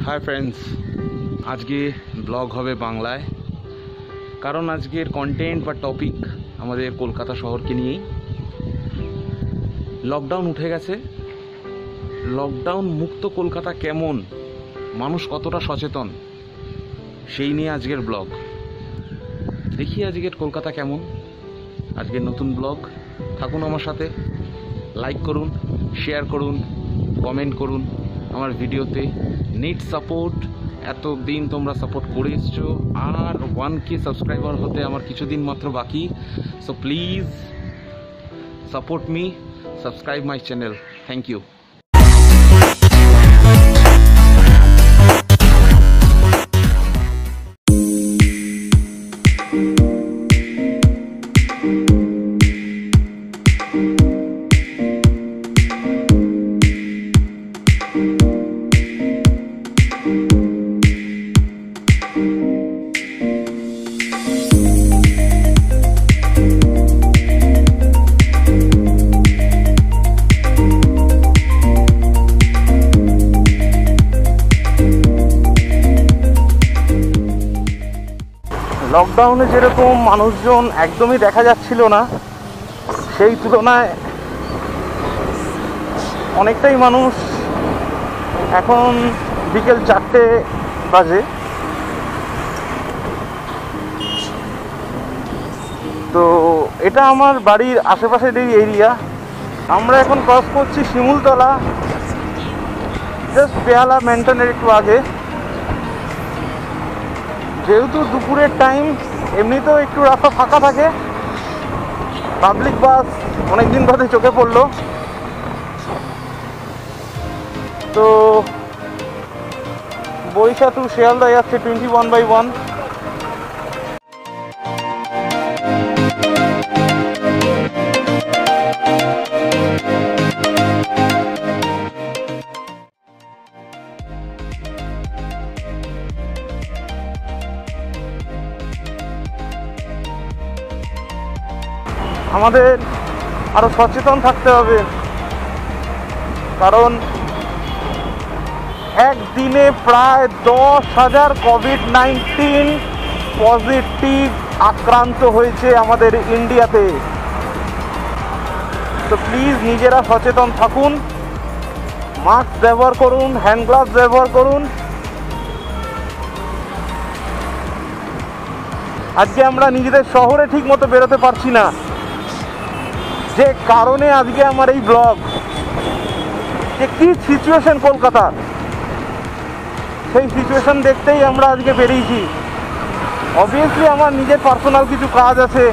Hi friends, आज के blog হবে বাংলায় কারণ আজকের কন্টেন্ট বা টপিক আমাদের কলকাতা শহরকে নিয়েই। লকডাউন উঠে গেছে, লকডাউন মুক্ত কলকাতা কেমন, মানুষ কতটা সচেতন সেই নিয়ে আজকের ব্লগ। দেখি আজকের কলকাতা কেমন। আজকের নতুন ব্লগ, থাকুন আমার সাথে, লাইক করুন, শেয়ার করুন, কমেন্ট করুন আমার ভিডিওতে। নিড সাপোর্ট, এতদিন তোমরা সাপোর্ট করে এসছো, আর 1K সাবস্ক্রাইবার হতে আমার কিছুদিন মাত্র বাকি। So please support me, subscribe my channel. Thank you. লকডাউনে যেরকম মানুষজন একদমই দেখা যাচ্ছিল না, সেই তুলনায় অনেকটাই মানুষ এখন বিকেল 4টে বাজে। তো এটা আমার বাড়ির আশেপাশের এই এরিয়া। আমরা এখন ক্রস করছি শিমুলতলা, জাস্ট বেহালা মেন্টনের একটু আগে। যেহেতু দুপুরের টাইম, এমনিতেও একটু রাস্তা ফাঁকা থাকে, পাবলিক বাস অনেকদিন বাদে চোখে পড়লো। তো বরিশা টু শিয়ালদা যাচ্ছে 21/1। আমাদের আরো সচেতন থাকতে হবে, কারণ একদিনে প্রায় 10,000 কোভিড-19 পজিটিভ আক্রান্ত হয়েছে আমাদের ইন্ডিয়াতে। তো প্লিজ নিজেরা সচেতন থাকুন, মাস্ক ব্যবহার করুন, হ্যান্ড গ্লাভস ব্যবহার করুন। আজকে আমরা নিজেদের শহরে ঠিক মতো বেরোতে পারছি না, যে কারণে আজকে আমার এই ব্লগ। যে কি সিচুয়েশন কলকাতার, সেই সিচুয়েশন দেখতেই আমরা আজকে বেরিয়েছি। অবভিয়াসলি আমার নিজের পার্সোনাল কিছু কাজ আছে,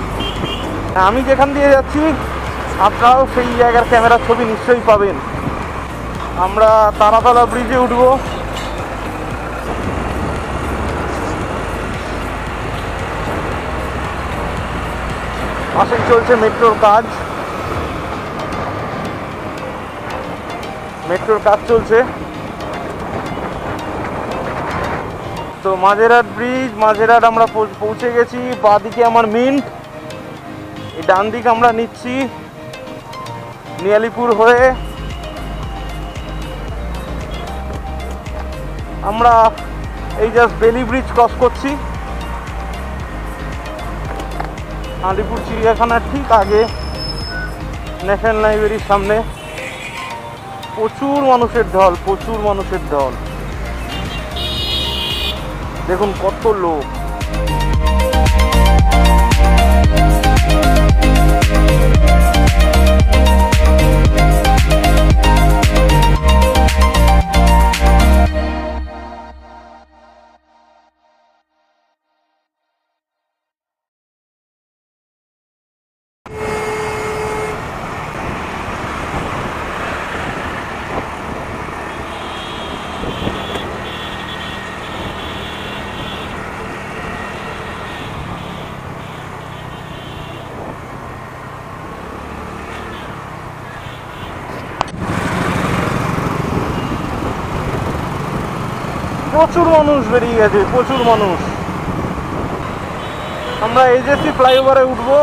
আমি যেখান দিয়ে যাচ্ছি আপনারাও সেই জায়গার ক্যামেরার ছবি নিশ্চয়ই পাবেন। আমরা তারাতলা ব্রিজে উঠব। পাশেই চলছে মেট্রোর কাজ, মেট্রোর কাজ চলছে। তো মাঝেরহাট ব্রিজ, মাঝেরহাট আমরা পৌঁছে গেছি। বাঁদিকে আমার মিন্ট, এই ডান দিক আমরা নিচ্ছি নিয়ালিপুর হয়ে। আমরা এই জাস্ট বেলি ব্রিজ ক্রস করছি। আলিপুর চিড়িয়াখানার ঠিক আগে, ন্যাশনাল লাইব্রেরির সামনে প্রচুর মানুষের ঢল, প্রচুর মানুষের ঢল। দেখুন কত লোক। প্রচুর মানুষ বেরিয়ে গেছে, প্রচুর মানুষ। আমরা এজেসি ফ্লাইওভারে উঠবো।